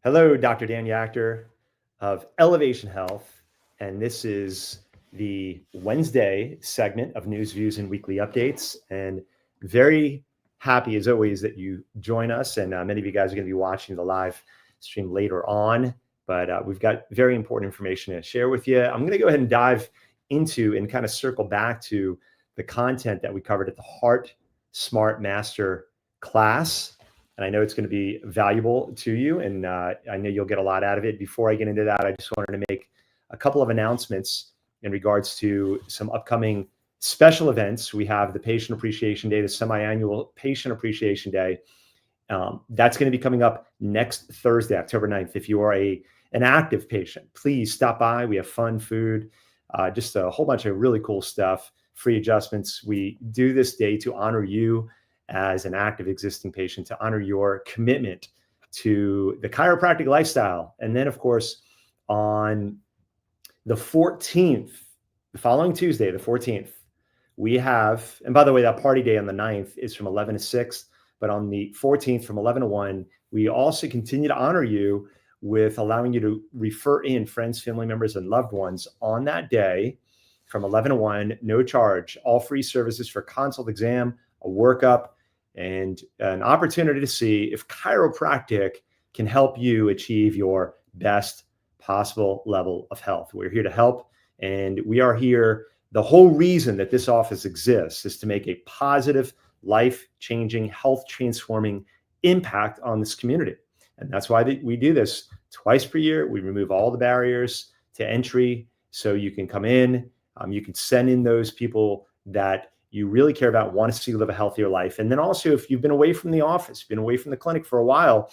Hello, Dr. Dan Yachter of Elevation Health, and this is the Wednesday segment of News, Views, and Weekly Updates. And very happy, as always, that you join us. And many of you guys are going to be watching the live stream later on, but we've got very important information to share with you. I'm going to go ahead and dive into and kind of circle back to the content that we covered at the Heart Smart Master class. And I know it's going to be valuable to you, and I know you'll get a lot out of it. Before I get into that, I just wanted to make a couple of announcements in regards to some upcoming special events. We have the Patient Appreciation Day, the semi-annual Patient Appreciation Day. That's going to be coming up next Thursday, October 9th. If you are an active patient, please stop by. We have fun food, just a whole bunch of really cool stuff, free adjustments. We do this day to honor you as an active existing patient, to honor your commitment to the chiropractic lifestyle. And then, of course, on the 14th, the following Tuesday, the 14th, we have, and by the way, that party day on the 9th is from 11 to 6, but on the 14th from 11 to 1, we also continue to honor you with allowing you to refer in friends, family members, and loved ones on that day from 11 to 1, no charge, all free services for consult, exam, a workup, and an opportunity to see if chiropractic can help you achieve your best possible level of health. We're here to help, and we are here. The whole reason that this office exists is to make a positive, life-changing, health-transforming impact on this community. And that's why we do this twice per year. We remove all the barriers to entry so you can come in. You can send in those people that you really care about, want to see you live a healthier life. And then also, if you've been away from the office, been away from the clinic for a while,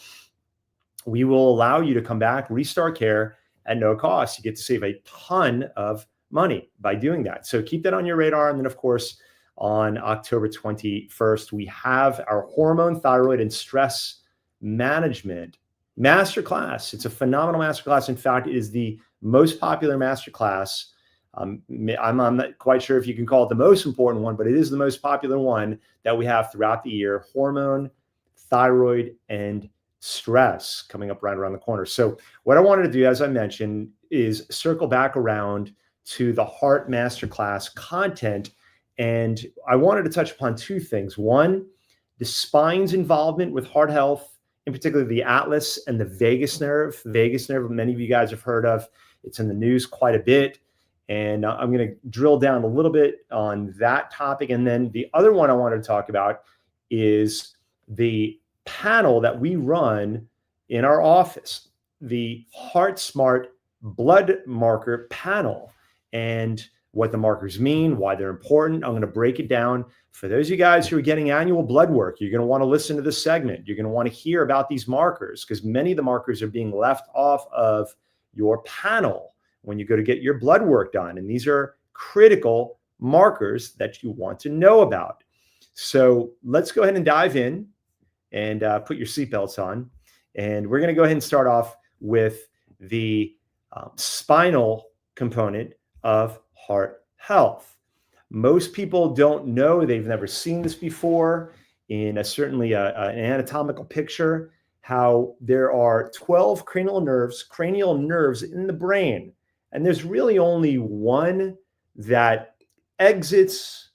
we will allow you to come back, restart care at no cost. You get to save a ton of money by doing that. So keep that on your radar. And then, of course, on October 21st, we have our hormone, thyroid, and stress management masterclass. It's a phenomenal masterclass. In fact, it is the most popular masterclass. I'm not quite sure if you can call it the most important one, but it is the most popular one that we have throughout the year. Hormone, thyroid, and stress coming up right around the corner. So what I wanted to do, as I mentioned, is circle back around to the Heart Masterclass content. And I wanted to touch upon two things. One, the spine's involvement with heart health, in particular the atlas and the vagus nerve. Vagus nerve, many of you guys have heard of. It's in the news quite a bit. And I'm going to drill down a little bit on that topic. And then the other one I wanted to talk about is the panel that we run in our office, the Heart Smart Blood Marker Panel, and what the markers mean, why they're important. I'm going to break it down. For those of you guys who are getting annual blood work, you're going to want to listen to this segment. You're going to want to hear about these markers because many of the markers are being left off of your panel when you go to get your blood work done. And these are critical markers that you want to know about. So let's go ahead and dive in and put your seatbelts on. And we're going to go ahead and start off with the spinal component of heart health. Most people don't know, they've never seen this before in certainly an anatomical picture, how there are 12 cranial nerves in the brain. And there's really only one that exits,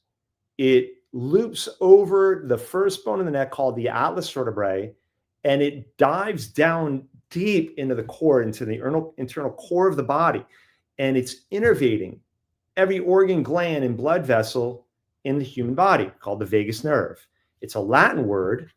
it loops over the first bone in the neck called the atlas vertebrae, and it dives down deep into the core, into the internal core of the body. And it's innervating every organ, gland, and blood vessel in the human body called the vagus nerve. It's a Latin word,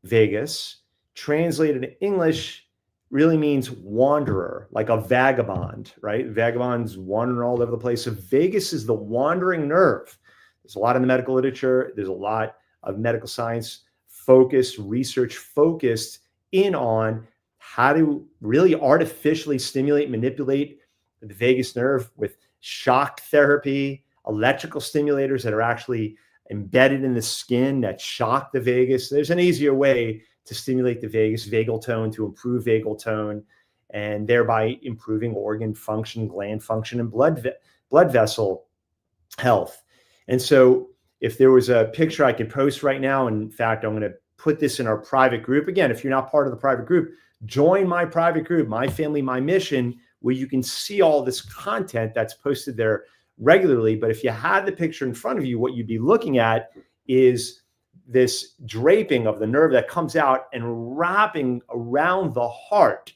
vagus, translated in English really means wanderer, like a vagabond, right? Vagabonds wandering all over the place. So vagus is the wandering nerve. There's a lot in the medical literature. There's a lot of medical science focused, research focused in on how to really artificially stimulate, manipulate the vagus nerve with shock therapy, electrical stimulators that are actually embedded in the skin that shock the vagus. There's an easier way to stimulate the vagus, vagal tone, to improve vagal tone, and thereby improving organ function, gland function, and blood vessel health. And so if there was a picture I could post right now, in fact, I'm going to put this in our private group. Again, if you're not part of the private group, join my private group, My Family, My Mission, where you can see all this content that's posted there regularly. But if you had the picture in front of you, what you'd be looking at is this draping of the nerve that comes out and wrapping around the heart.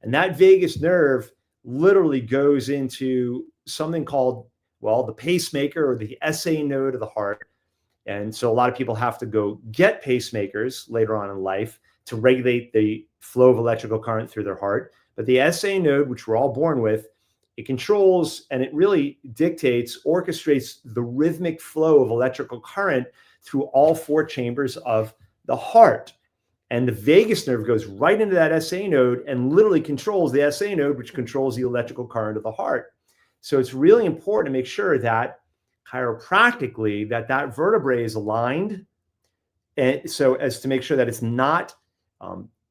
And that vagus nerve literally goes into something called, well, the pacemaker or the SA node of the heart. And so a lot of people have to go get pacemakers later on in life to regulate the flow of electrical current through their heart. But the SA node, which we're all born with, it controls and it really dictates, orchestrates the rhythmic flow of electrical current through all four chambers of the heart. And the vagus nerve goes right into that SA node and literally controls the SA node, which controls the electrical current of the heart. So it's really important to make sure that chiropractically that vertebrae is aligned, and so as to make sure that it's not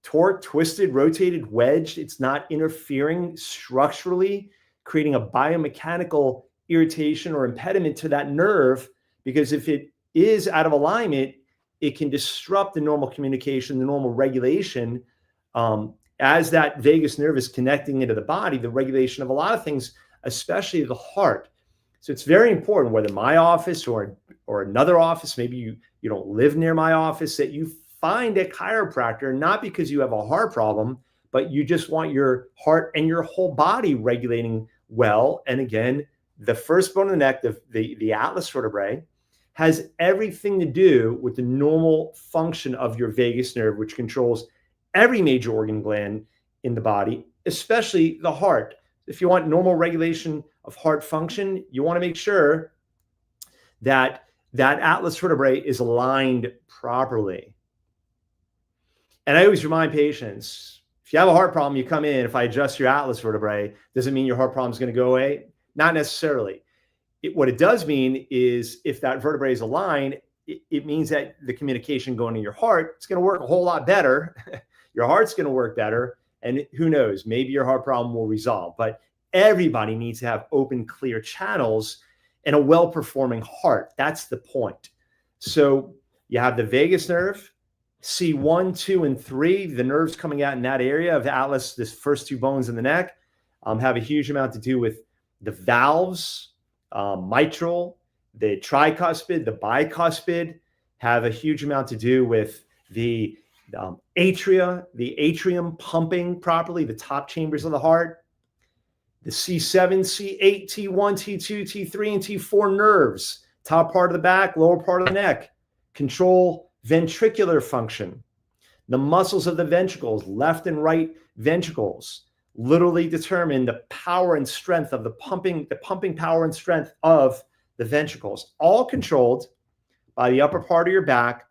torqued, twisted, rotated, wedged. It's not interfering structurally, creating a biomechanical irritation or impediment to that nerve, because if it is out of alignment, it can disrupt the normal communication, the normal regulation. As that vagus nerve is connecting into the body, the regulation of a lot of things, especially the heart. So it's very important, whether my office or another office, maybe you don't live near my office, that you find a chiropractor, not because you have a heart problem, but you just want your heart and your whole body regulating well. And again, the first bone in the neck, the atlas vertebrae, has everything to do with the normal function of your vagus nerve, which controls every major organ gland in the body, especially the heart. If you want normal regulation of heart function, you want to make sure that that atlas vertebrae is aligned properly. And I always remind patients, if you have a heart problem, you come in, if I adjust your atlas vertebrae, does it mean your heart problem is going to go away? Not necessarily. What it does mean is if that vertebrae is aligned, it means that the communication going to your heart, it's going to work a whole lot better. Your heart's going to work better. And who knows, maybe your heart problem will resolve. But everybody needs to have open, clear channels and a well-performing heart. That's the point. So you have the vagus nerve, C1, 2, and 3, the nerves coming out in that area of the atlas, this first two bones in the neck, have a huge amount to do with the valves, mitral, the tricuspid, the bicuspid, have a huge amount to do with the atria, the atrium pumping properly, the top chambers of the heart, the C7, C8, T1, T2, T3, and T4 nerves, top part of the back, lower part of the neck, control ventricular function. The muscles of the ventricles, left and right ventricles, literally determine the power and strength of the pumping power and strength of the ventricles, all controlled by the upper part of your back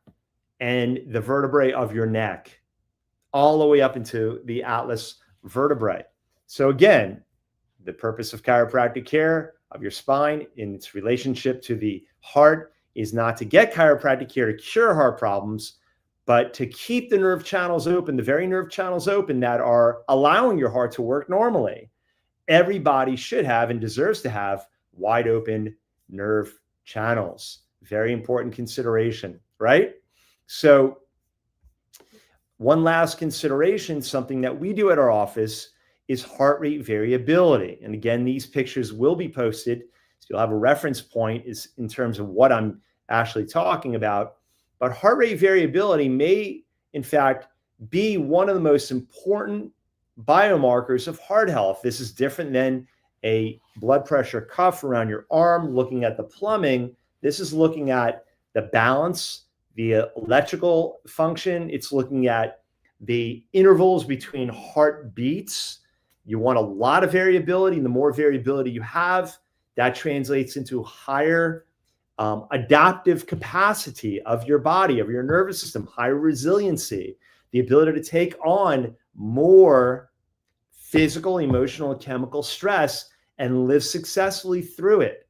and the vertebrae of your neck, all the way up into the atlas vertebrae. So again, the purpose of chiropractic care of your spine in its relationship to the heart is not to get chiropractic care to cure heart problems, but to keep the nerve channels open, the very nerve channels open that are allowing your heart to work normally. Everybody should have and deserves to have wide open nerve channels. Very important consideration, right? So one last consideration, something that we do at our office, is heart rate variability. And again, these pictures will be posted, so you'll have a reference point is in terms of what I'm actually talking about. But heart rate variability may, in fact, be one of the most important biomarkers of heart health. This is different than a blood pressure cuff around your arm, looking at the plumbing. This is looking at the balance, the electrical function. It's looking at the intervals between heartbeats. You want a lot of variability, and the more variability you have, that translates into higher adaptive capacity of your body, of your nervous system, higher resiliency, the ability to take on more physical, emotional, and chemical stress and live successfully through it.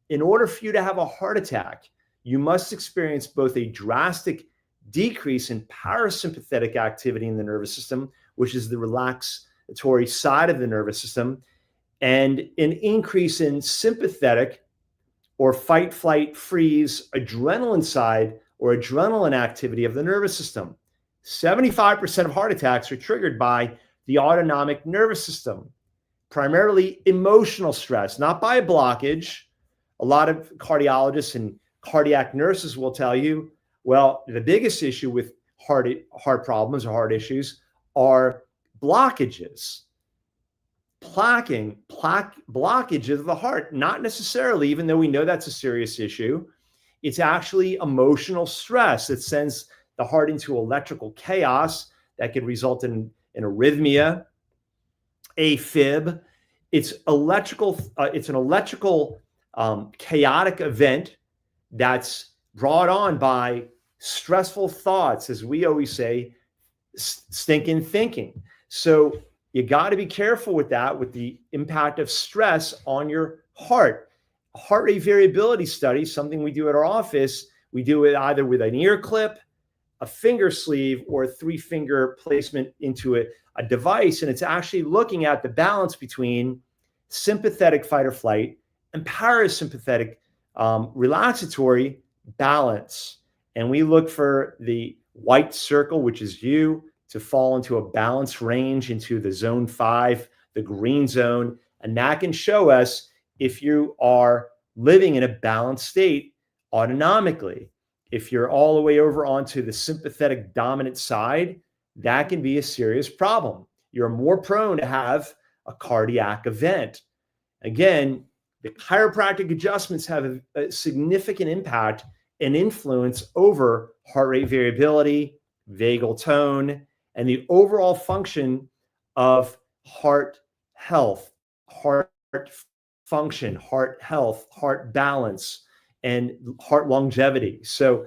In order for you to have a heart attack, you must experience both a drastic decrease in parasympathetic activity in the nervous system, which is the relaxatory side of the nervous system, and an increase in sympathetic or fight, flight, freeze, adrenaline side or adrenaline activity of the nervous system. 75% of heart attacks are triggered by the autonomic nervous system, primarily emotional stress, not by a blockage. A lot of cardiologists and cardiac nurses will tell you, well, the biggest issue with heart problems or heart issues are blockages, blockage of the heart. Not necessarily, even though we know that's a serious issue, it's actually emotional stress that sends the heart into electrical chaos that could result in arrhythmia, AFib. It's an electrical chaotic event that's brought on by stressful thoughts, as we always say, stinking thinking. So you got to be careful with that, with the impact of stress on your heart. Heart rate variability study, something we do at our office. We do it either with an ear clip, a finger sleeve, or a 3-finger placement into a device. And it's actually looking at the balance between sympathetic fight or flight and parasympathetic relaxatory balance. And we look for the white circle, which is you, to fall into a balanced range into the zone 5, the green zone. And that can show us if you are living in a balanced state autonomically. If you're all the way over onto the sympathetic dominant side, that can be a serious problem. You're more prone to have a cardiac event. Again, the chiropractic adjustments have a significant impact and influence over heart rate variability, vagal tone, and the overall function of heart health, heart function, heart health, heart balance, and heart longevity. So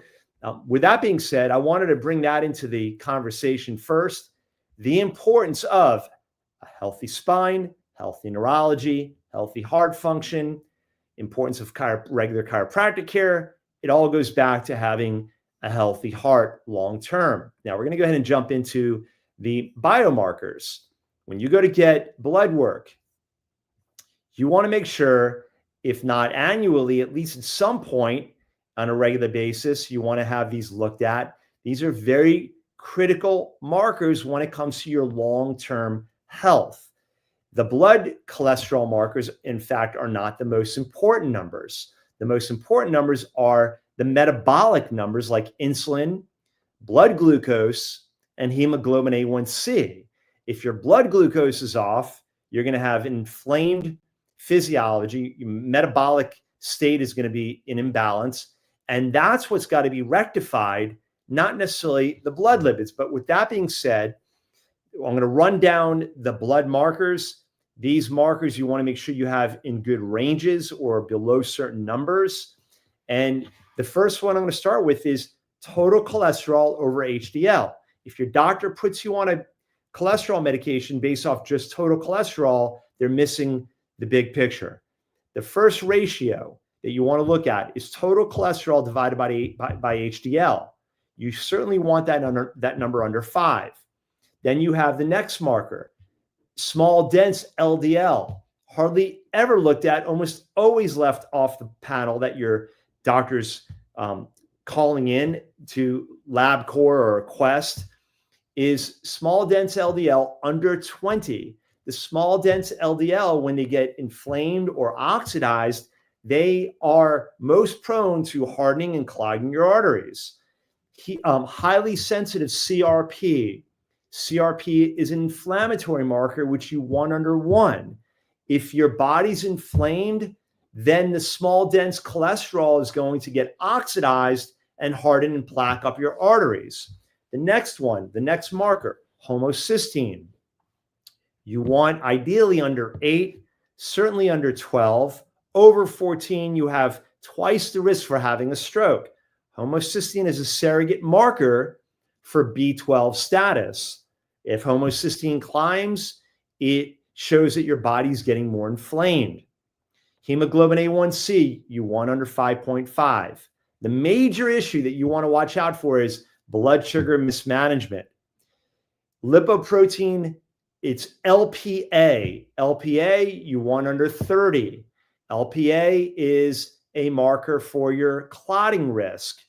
with that being said, I wanted to bring that into the conversation first. The importance of a healthy spine, healthy neurology, healthy heart function, importance of regular chiropractic care. It all goes back to having a healthy heart long term. Now we're going to go ahead and jump into the biomarkers. When you go to get blood work, you want to make sure, if not annually, at least at some point on a regular basis, you want to have these looked at. These are very critical markers when it comes to your long-term health. The blood cholesterol markers, in fact, are not the most important numbers. The most important numbers are the metabolic numbers like insulin, blood glucose, and hemoglobin A1C. If your blood glucose is off, you're going to have inflamed physiology. Your metabolic state is going to be in imbalance. And that's what's got to be rectified, not necessarily the blood lipids. But with that being said, I'm going to run down the blood markers. These markers you want to make sure you have in good ranges or below certain numbers. And the first one I'm going to start with is total cholesterol over HDL. If your doctor puts you on a cholesterol medication based off just total cholesterol, they're missing the big picture. The first ratio that you want to look at is total cholesterol divided by HDL. You certainly want that number under 5. Then you have the next marker, small dense LDL, hardly ever looked at, almost always left off the panel that your doctor's calling in to LabCorp or Quest, is small dense LDL under 20. The small dense LDL, when they get inflamed or oxidized, they are most prone to hardening and clogging your arteries. Highly sensitive CRP. CRP is an inflammatory marker, which you want under 1. If your body's inflamed, then the small dense cholesterol is going to get oxidized and harden and plaque up your arteries. The next one, the next marker, homocysteine. You want ideally under 8, certainly under 12. Over 14, you have twice the risk for having a stroke. Homocysteine is a surrogate marker for B12 status. If homocysteine climbs, it shows that your body's getting more inflamed. Hemoglobin A1C, you want under 5.5. The major issue that you want to watch out for is blood sugar mismanagement. Lipoprotein, it's LPA. LPA, you want under 30. LPA is a marker for your clotting risk.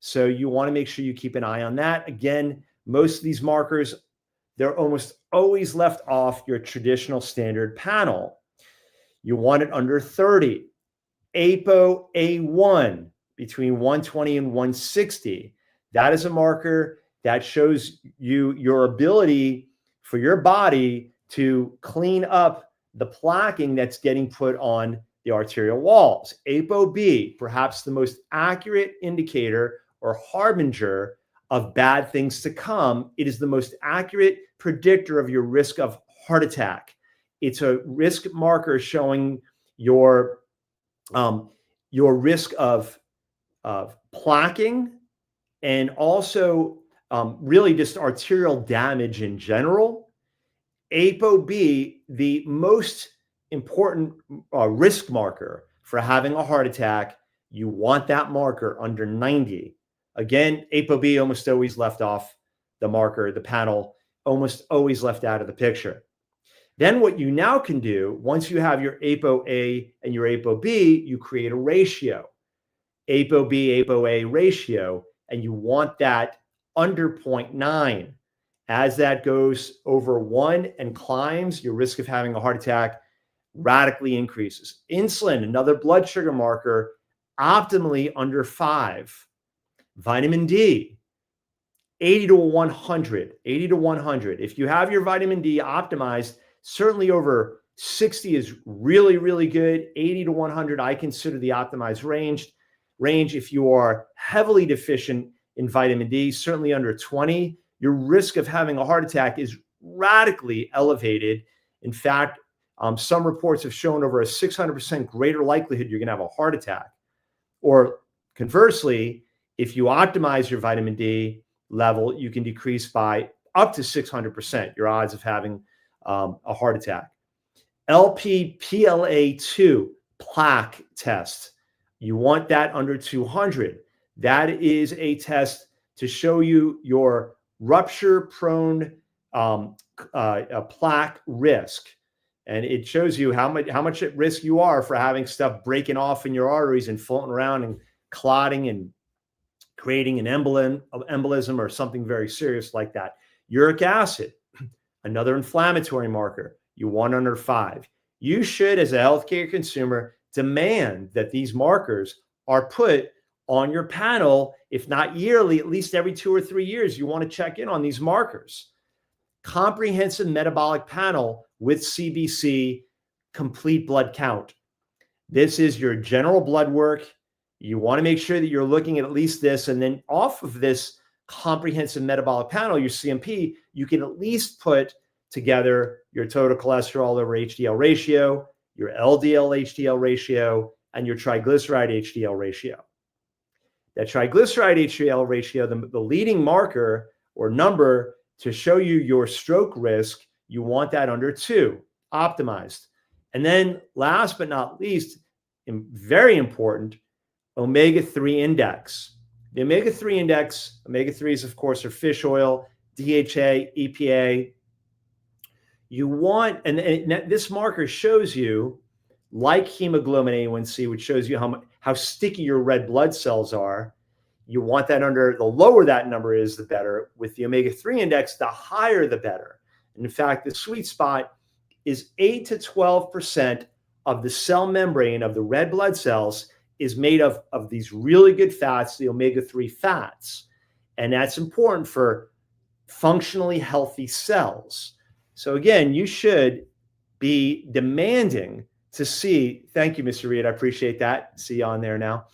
So you want to make sure you keep an eye on that. Again, most of these markers, they're almost always left off your traditional standard panel. You want it under 30. ApoA1 between 120 and 160. That is a marker that shows you your ability for your body to clean up the plaquing that's getting put on the arterial walls. ApoB, perhaps the most accurate indicator or harbinger of bad things to come. It is the most accurate predictor of your risk of heart attack. It's a risk marker showing your risk of plaquing and also really just arterial damage in general. ApoB, the most important risk marker for having a heart attack, you want that marker under 90. Again, ApoB almost always left off the marker, the panel, almost always left out of the picture. Then what you now can do, once you have your ApoA and your ApoB, you create a ratio, ApoB, ApoA ratio, and you want that under 0.9. As that goes over 1 and climbs, your risk of having a heart attack radically increases. Insulin, another blood sugar marker, optimally under 5. Vitamin D, 80 to 100, 80 to 100. If you have your vitamin D optimized, certainly over 60 is really, really good. 80 to 100, I consider the optimized range. If you are heavily deficient in vitamin D, certainly under 20, your risk of having a heart attack is radically elevated. In fact, some reports have shown over a 600% greater likelihood you're going to have a heart attack. Or conversely, if you optimize your vitamin D level, you can decrease by up to 600% your odds of having a heart attack. LPPLA2 plaque test. You want that under 200. That is a test to show you your rupture-prone plaque risk. And it shows you how much at risk you are for having stuff breaking off in your arteries and floating around and clotting and creating an embolism or something very serious like that. Uric acid, another inflammatory marker, you want under 5. You should, as a healthcare consumer, demand that these markers are put on your panel, if not yearly, at least every 2 or 3 years. You want to check in on these markers. Comprehensive metabolic panel with CBC, complete blood count. This is your general blood work. You want to make sure that you're looking at least this, and then off of this comprehensive metabolic panel, your CMP, you can at least put together your total cholesterol over HDL ratio, your LDL HDL ratio, and your triglyceride HDL ratio. That triglyceride HDL ratio, the leading marker or number to show you your stroke risk, you want that under 2, optimized. And then last but not least, very important, omega-3 index. The omega-3 index, omega-3s, of course, are fish oil, DHA, EPA. You want, and this marker shows you, like hemoglobin A1C, which shows you how sticky your red blood cells are. You want that under, the lower that number is, the better. With the omega-3 index, the higher the better. And in fact, the sweet spot is 8 to 12% of the cell membrane of the red blood cells is made of these really good fats, the omega-3 fats. And that's important for functionally healthy cells. So again, you should be demanding to see, thank you, Mr. Reed, I appreciate that. See you on there now.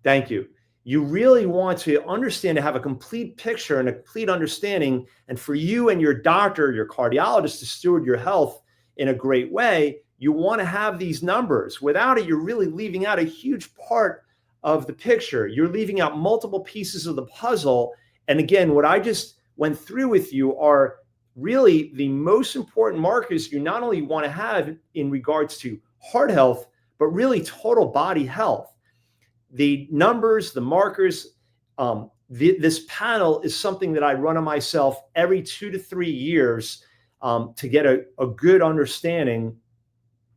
Thank you. You really want to understand, to have a complete picture and a complete understanding, and for you and your doctor, your cardiologist, to steward your health in a great way, you want to have these numbers. Without it, you're really leaving out a huge part of the picture. You're leaving out multiple pieces of the puzzle. And again, what I just went through with you are really the most important markers you not only want to have in regards to heart health, but really total body health. The numbers, the markers, this panel is something that I run on myself every 2 to 3 years to get a good understanding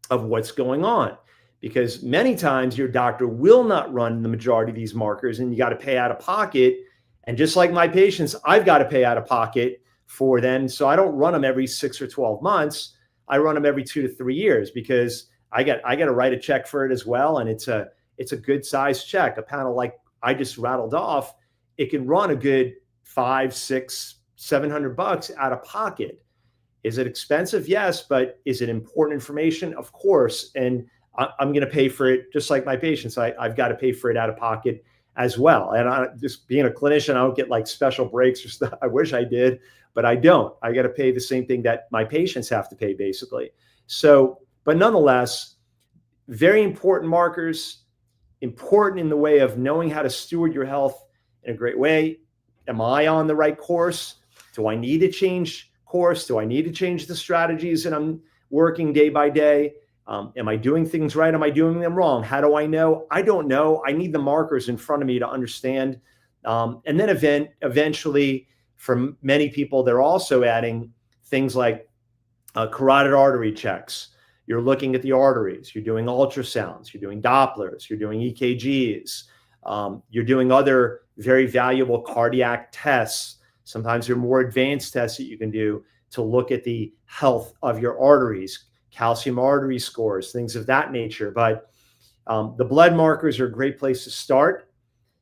of what's going on. because many times your doctor will not run the majority of these markers and you got to pay out of pocket. And just like my patients, I've got to pay out of pocket for them. So I don't run them every 6 or 12 months. I run them every 2 to 3 years because I got to write a check for it as well. And it's a good size check. A panel like I just rattled off, it can run a good $500, $600, $700 out of pocket. Is it expensive? Yes, but is it important information? Of course. And I'm going to pay for it just like my patients. I've got to pay for it out of pocket as well. And just being a clinician, I don't get like special breaks or stuff. I wish I did, but I don't. I got to pay the same thing that my patients have to pay, basically. So, but nonetheless, very important markers, important in the way of knowing how to steward your health in a great way. Am I on the right course? Do I need to change course? Do I need to change the strategies that I'm working day by day? Am I doing things right? Am I doing them wrong? How do I know? I don't know. I need the markers in front of me to understand. And then eventually, for many people, they're also adding things like carotid artery checks. You're looking at the arteries. You're doing ultrasounds. You're doing Dopplers. You're doing EKGs. You're doing other very valuable cardiac tests. Sometimes there are more advanced tests that you can do to look at the health of your arteries, calcium artery scores, things of that nature. But the blood markers are a great place to start.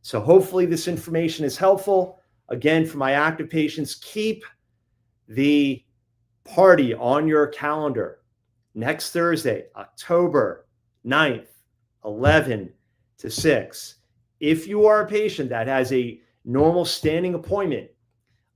So hopefully this information is helpful. Again, for my active patients, keep the party on your calendar. Next Thursday, October 9th, 11 to 6. If you are a patient that has a normal standing appointment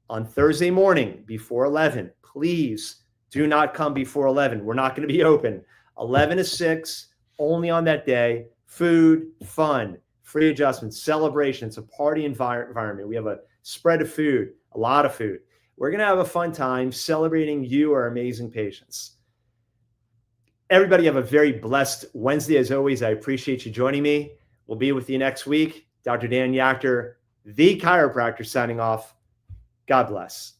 on Thursday morning before 11, please do not come before 11. We're not going to be open. 11 to 6, only on that day. Food, fun, free adjustments, celebration. It's a party environment. We have a spread of food, a lot of food. We're going to have a fun time celebrating you, our amazing patients. Everybody have a very blessed Wednesday. As always, I appreciate you joining me. We'll be with you next week. Dr. Dan Yachter, the chiropractor, signing off. God bless.